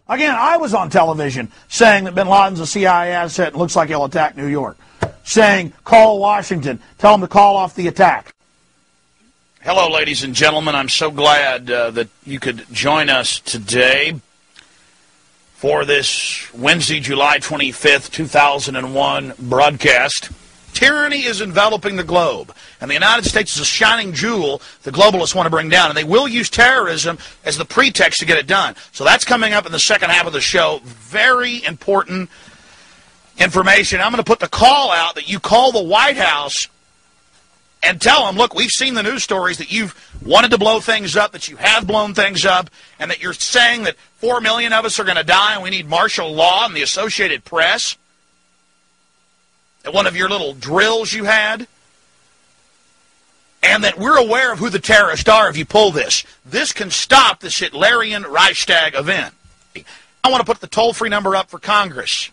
Again, I was on television saying that bin Laden's a CIA asset and looks like he'll attack New York. Saying, call Washington, tell them to call off the attack. Hello, ladies and gentlemen. I'm so glad that you could join us today for this Wednesday, July 25th, 2001 broadcast. Tyranny is enveloping the globe, and the United States is a shining jewel the globalists want to bring down, and they will use terrorism as the pretext to get it done. So that's coming up in the second half of the show. Very important information. I'm going to put the call out that you call the White House and tell them, look, we've seen the news stories that you've wanted to blow things up, that you have blown things up, and that you're saying that 4 million of us are going to die and we need martial law and the Associated Press. At one of your little drills you had, and that we're aware of who the terrorists are if you pull this. This can stop this Hitlerian Reichstag event. I want to put the toll-free number up for Congress.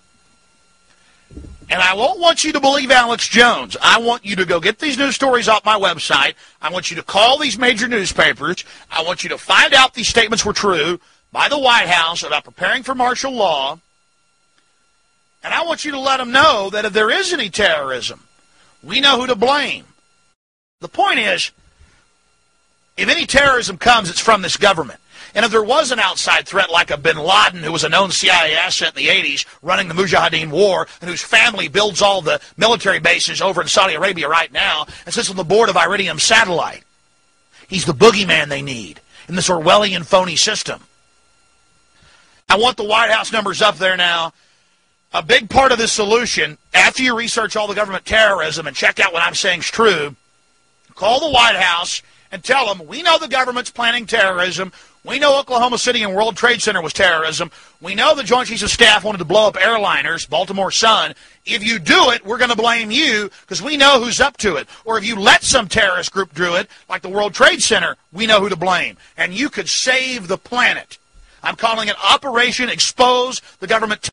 And I won't want you to believe Alex Jones. I want you to go get these news stories off my website. I want you to call these major newspapers. I want you to find out these statements were true by the White House about preparing for martial law. And I want you to let them know that if there is any terrorism, we know who to blame. The point is, if any terrorism comes, it's from this government. And if there was an outside threat like a bin Laden, who was a known CIA asset in the 80s, running the Mujahideen war, and whose family builds all the military bases over in Saudi Arabia right now, and sits on the board of Iridium Satellite. He's the boogeyman they need in this Orwellian phony system. I want the White House numbers up there now. A big part of this solution, after you research all the government terrorism and check out what I'm saying is true, call the White House and tell them, we know the government's planning terrorism. We know Oklahoma City and World Trade Center was terrorism. We know the Joint Chiefs of Staff wanted to blow up airliners, Baltimore Sun. If you do it, we're going to blame you because we know who's up to it. Or if you let some terrorist group do it, like the World Trade Center, we know who to blame. And you could save the planet. I'm calling it Operation Expose the Government